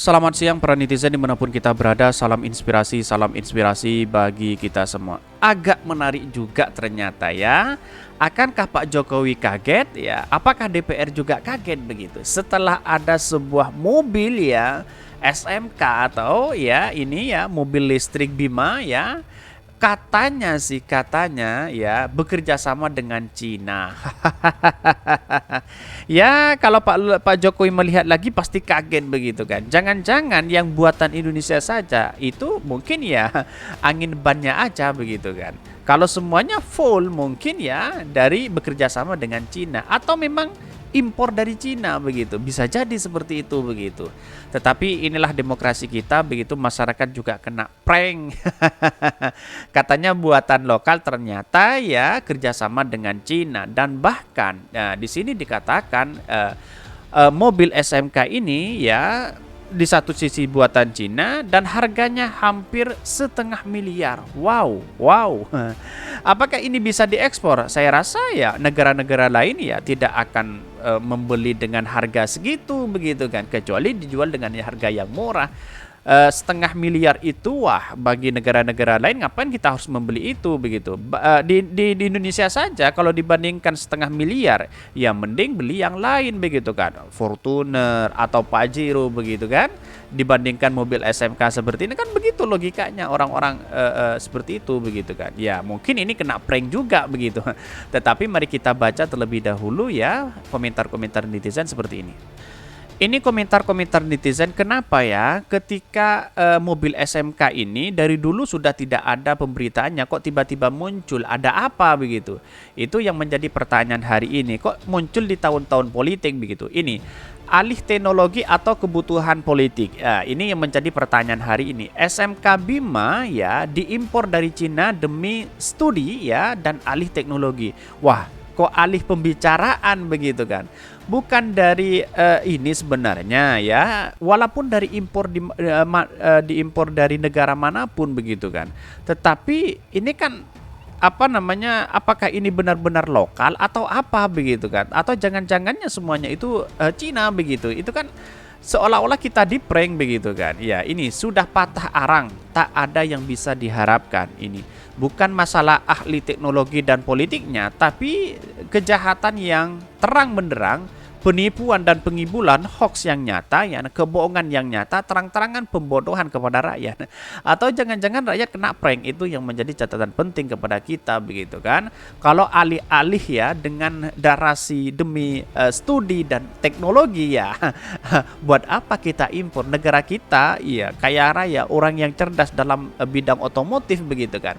Selamat siang para netizen dimanapun kita berada, salam inspirasi bagi kita semua. Agak menarik juga ternyata ya. Akankah Pak Jokowi kaget ya? Apakah DPR juga kaget begitu? Setelah ada sebuah mobil ya SMK atau ya ini ya mobil listrik Bima ya, katanya ya bekerja sama dengan Cina. Ya, kalau Pak Jokowi melihat lagi pasti kaget begitu kan. Jangan-jangan yang buatan Indonesia saja itu mungkin ya angin bannya aja begitu kan. Kalau semuanya full mungkin ya dari bekerja sama dengan Cina atau memang impor dari Cina begitu. Bisa jadi seperti itu begitu. Tetapi inilah demokrasi kita begitu, masyarakat juga kena prank. Katanya buatan lokal ternyata ya kerjasama dengan Cina dan bahkan di sini dikatakan mobil SMK ini ya di satu sisi buatan Cina dan harganya hampir 500 miliar. Wow, wow. Apakah ini bisa diekspor? Saya rasa ya negara-negara lain ya tidak akan membeli dengan harga segitu begitu kan, kecuali dijual dengan harga yang murah. 500 miliar itu wah bagi negara-negara lain ngapain kita harus membeli itu begitu. Di Indonesia saja kalau dibandingkan 500 miliar ya mending beli yang lain begitu kan, Fortuner atau Pajero begitu kan, dibandingkan mobil SMK seperti ini kan, begitu logikanya orang-orang seperti itu begitu kan. Ya mungkin ini kena prank juga begitu. Tetapi mari kita baca terlebih dahulu ya komentar-komentar netizen seperti ini. Ini komentar-komentar netizen, kenapa ya ketika mobil SMK ini dari dulu sudah tidak ada pemberitaannya, kok tiba-tiba muncul, ada apa begitu. Itu yang menjadi pertanyaan hari ini, kok muncul di tahun-tahun politik begitu. Ini alih teknologi atau kebutuhan politik. Ini yang menjadi pertanyaan hari ini. SMK Bima ya diimpor dari Cina demi studi ya dan alih teknologi. Wah, kok alih pembicaraan begitu kan, bukan dari ini sebenarnya ya, walaupun dari impor diimpor dari negara manapun begitu kan, tetapi ini kan apa namanya, apakah ini benar-benar lokal atau apa begitu kan, atau jangan-jangannya semuanya itu Cina begitu. Itu kan seolah-olah kita di prank begitu kan. Ya ini sudah patah arang, tak ada yang bisa diharapkan. Ini bukan masalah ahli teknologi dan politiknya, tapi kejahatan yang terang benderang, penipuan dan pengibulan, hoax yang nyata, ya, kebohongan yang nyata, terang-terangan pembodohan kepada rakyat. Atau jangan-jangan rakyat kena prank, itu yang menjadi catatan penting kepada kita begitu kan. Kalau alih-alih ya dengan narasi demi studi dan teknologi ya, buat apa kita impor? Negara kita ya kaya raya, orang yang cerdas dalam bidang otomotif begitu kan.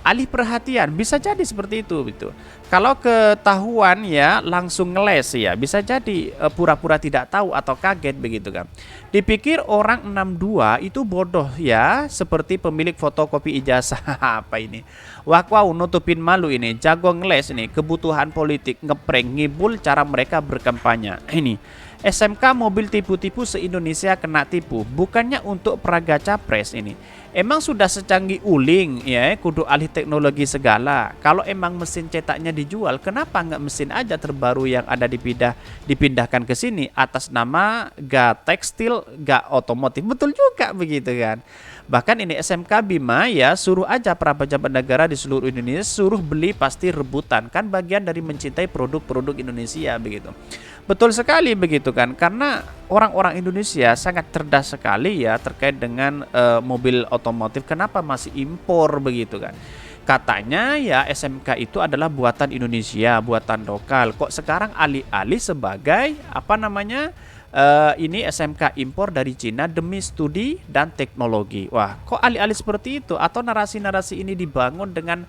Alih perhatian bisa jadi seperti itu gitu. Kalau ketahuan ya langsung ngeles ya, bisa jadi pura-pura tidak tahu atau kaget begitu kan. Dipikir orang 62 itu bodoh ya, seperti pemilik fotokopi ijazah. Apa ini? Wah, wow, nutupin malu ini, jago ngeles ini, kebutuhan politik, ngeprank, ngibul cara mereka berkampanye. Ini SMK mobil tipu-tipu se-Indonesia kena tipu, bukannya untuk praga capres ini. Emang sudah secanggih uling ya, kudu alih teknologi segala. Kalau emang mesin cetaknya dijual, kenapa nggak mesin aja terbaru yang ada dipindahkan ke sini atas nama ga tekstil, ga otomotif? Betul juga begitu kan. Bahkan ini SMK Bima ya, suruh aja para pejabat negara di seluruh Indonesia suruh beli, pasti rebutan, kan bagian dari mencintai produk-produk Indonesia begitu. Betul sekali begitu kan, karena orang-orang Indonesia sangat cerdas sekali ya terkait dengan mobil otomotif. Kenapa masih impor begitu kan? Katanya ya SMK itu adalah buatan Indonesia, buatan lokal. Kok sekarang alih-alih sebagai apa namanya? Ini SMK impor dari Cina demi studi dan teknologi. Wah, kok alih-alih seperti itu? Atau narasi-narasi ini dibangun dengan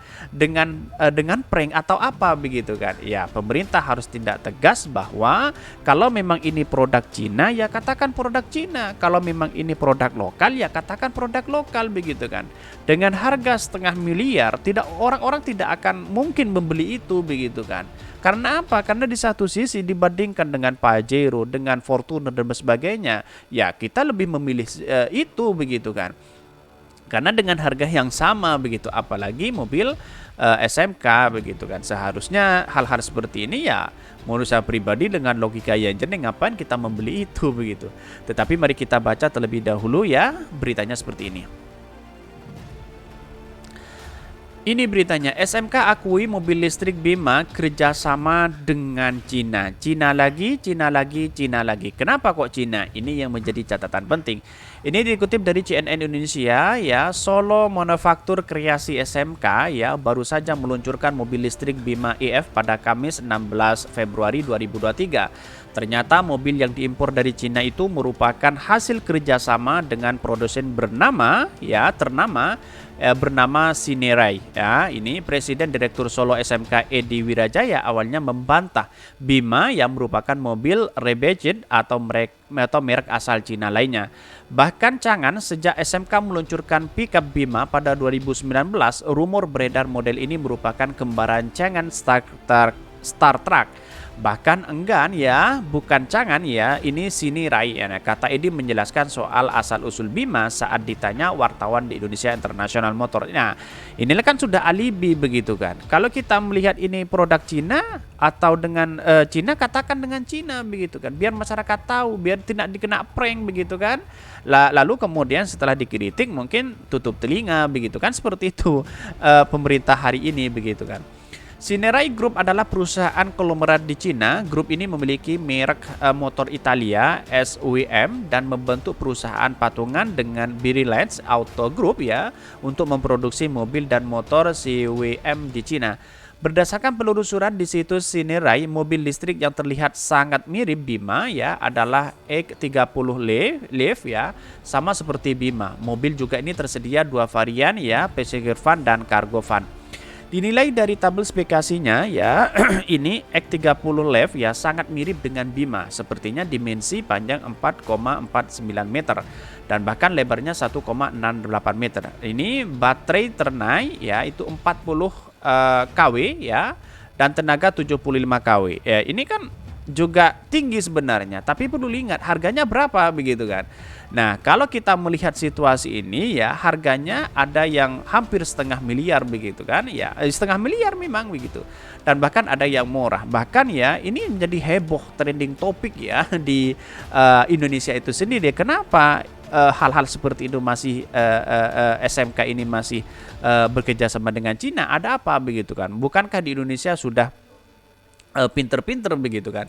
prank atau apa begitu kan? Ya, pemerintah harus tindak tegas bahwa kalau memang ini produk Cina ya katakan produk Cina. Kalau memang ini produk lokal ya katakan produk lokal begitu kan. Dengan harga 500 miliar, tidak, orang-orang tidak akan mungkin membeli itu begitu kan. Karena apa? Karena di satu sisi dibandingkan dengan Pajero, dengan Fortuner dan sebagainya, ya kita lebih memilih itu begitu kan. Karena dengan harga yang sama begitu, apalagi mobil SMK begitu kan. Seharusnya hal-hal seperti ini ya menurut saya pribadi dengan logika yang jernih ngapain kita membeli itu begitu. Tetapi mari kita baca terlebih dahulu ya beritanya seperti ini. Ini beritanya, SMK akui mobil listrik Bima kerjasama dengan Cina. Cina lagi, Cina lagi, Cina lagi. Kenapa kok Cina? Ini yang menjadi catatan penting. Ini dikutip dari CNN Indonesia ya, Solo Manufaktur Kreasi SMK ya baru saja meluncurkan mobil listrik Bima EF pada Kamis 16 Februari 2023. Ternyata mobil yang diimpor dari Cina itu merupakan hasil kerjasama dengan produsen bernama Sinerai ya. Ini Presiden Direktur Solo SMK Edi Wirajaya awalnya membantah Bima yang merupakan mobil rebadged atau merek asal Cina lainnya. Bahkan jangan sejak SMK meluncurkan pickup Bima pada 2019, rumor beredar model ini merupakan kembaran jangan Star Truck. Bahkan enggan ya, bukan cangan ya, ini Sinerai ya. Kata Edi menjelaskan soal asal-usul Bima saat ditanya wartawan di Indonesia International Motor. Nah, inilah kan sudah alibi begitu kan. Kalau kita melihat ini produk Cina atau dengan Cina, katakan dengan Cina begitu kan. Biar masyarakat tahu, biar tidak dikena prank begitu kan. Lalu kemudian setelah dikritik mungkin tutup telinga begitu kan, seperti itu pemerintah hari ini begitu kan. Sinerai Group adalah perusahaan konglomerat di Cina. Grup ini memiliki merek motor Italia SWM dan membentuk perusahaan patungan dengan Brilliance Auto Group ya untuk memproduksi mobil dan motor CWM di Cina. Berdasarkan penelusuran di situs Sinerai, mobil listrik yang terlihat sangat mirip Bima ya adalah X30 Leaf ya, sama seperti Bima. Mobil juga ini tersedia dua varian ya, passenger van dan cargo van. Dinilai dari tabel spesifikasinya ya, ini X30 Leaf ya sangat mirip dengan Bima. Sepertinya dimensi panjang 4,49 meter dan bahkan lebarnya 1,68 meter. Ini baterai ternai ya itu 40 kW ya dan tenaga 75 kW. Ya, ini kan juga tinggi sebenarnya, tapi perlu ingat harganya berapa begitu kan. Nah, kalau kita melihat situasi ini ya, harganya ada yang hampir setengah miliar begitu kan. Ya, setengah miliar memang begitu. Dan bahkan ada yang murah. Bahkan ya, ini menjadi heboh trending topik ya di Indonesia itu sendiri. Kenapa hal-hal seperti itu masih SMK ini masih bekerja sama dengan Cina? Ada apa begitu kan? Bukankah di Indonesia sudah pinter-pinter begitu kan?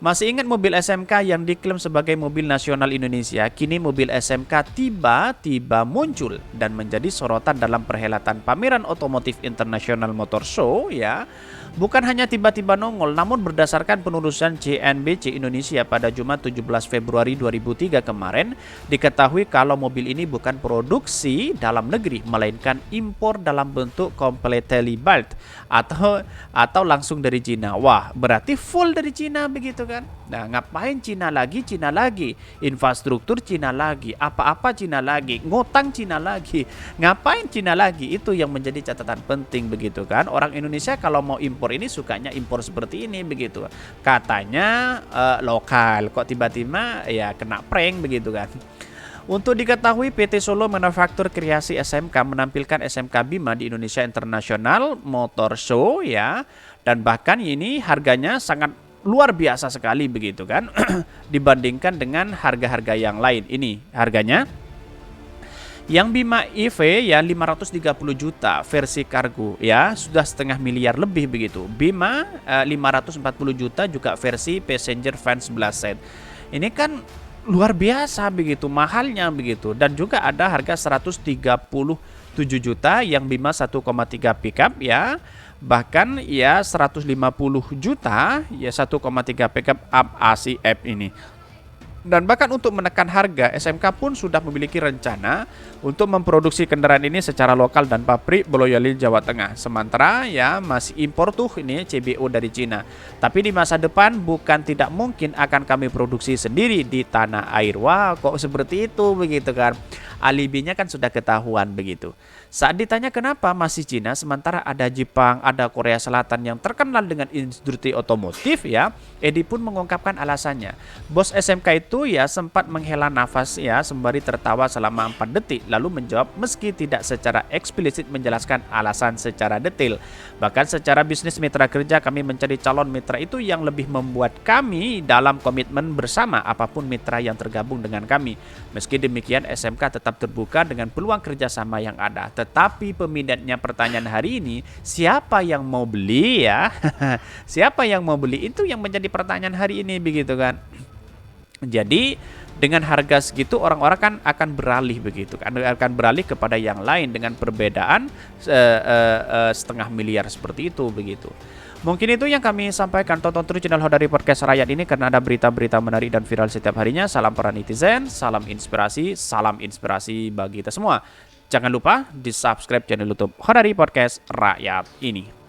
Masih ingat mobil SMK yang diklaim sebagai mobil nasional Indonesia? Kini mobil SMK tiba-tiba muncul dan menjadi sorotan dalam perhelatan pameran otomotif International Motor Show ya. Bukan hanya tiba-tiba nongol, namun berdasarkan penelusuran CNBC Indonesia pada Jumat 17 Februari 2003 kemarin, diketahui kalau mobil ini bukan produksi dalam negeri, melainkan impor dalam bentuk completely built atau langsung dari Cina. Wah, berarti full dari Cina begitu kan? Nah, ngapain Cina lagi? Cina lagi, infrastruktur Cina lagi, apa-apa Cina lagi, ngutang Cina lagi. Ngapain Cina lagi? Itu yang menjadi catatan penting begitu kan? Orang Indonesia kalau mau impor ini sukanya impor seperti ini begitu. Katanya lokal, kok tiba-tiba ya kena prank begitu kan. Untuk diketahui, PT Solo Manufaktur Kreasi SMK menampilkan SMK Bima di Indonesia International Motor Show ya. Dan bahkan ini harganya sangat luar biasa sekali begitu kan dibandingkan dengan harga-harga yang lain. Ini harganya yang Bima EV ya 530 juta versi kargo ya, sudah setengah miliar lebih begitu. Bima 540 juta juga versi passenger van 11 set. Ini kan luar biasa begitu mahalnya begitu. Dan juga ada harga 137 juta yang Bima 1,3 pickup ya. Bahkan ya 150 juta ya 1,3 pickup up ACF ini. Dan bahkan untuk menekan harga, SMK pun sudah memiliki rencana untuk memproduksi kendaraan ini secara lokal dan pabrik Boyolali, Jawa Tengah. Sementara ya masih impor tuh ini CBO dari Cina. Tapi di masa depan bukan tidak mungkin akan kami produksi sendiri di tanah air. Wah, kok seperti itu begitu kan? alibinya kan sudah ketahuan begitu. Saat ditanya kenapa masih Cina sementara ada Jepang, ada Korea Selatan yang terkenal dengan industri otomotif ya, Edi pun mengungkapkan alasannya. Bos SMK itu ya sempat menghela nafas ya sembari tertawa selama 4 detik lalu menjawab meski tidak secara eksplisit menjelaskan alasan secara detail. Bahkan secara bisnis mitra kerja kami mencari calon mitra itu yang lebih membuat kami dalam komitmen bersama apapun mitra yang tergabung dengan kami. Meski demikian SMK tetap terbuka dengan peluang kerjasama yang ada. Tetapi peminatnya pertanyaan hari ini, siapa yang mau beli ya? Siapa yang mau beli itu yang menjadi pertanyaan hari ini begitu kan. Jadi dengan harga segitu orang-orang kan akan beralih begitu kan, akan beralih kepada yang lain dengan perbedaan setengah miliar seperti itu begitu. Mungkin itu yang kami sampaikan. Tonton terus channel Hodari Podcast Rakyat ini karena ada berita-berita menarik dan viral setiap harinya. Salam para netizen, salam inspirasi bagi kita semua. Jangan lupa di subscribe channel YouTube Hodari Podcast Rakyat ini.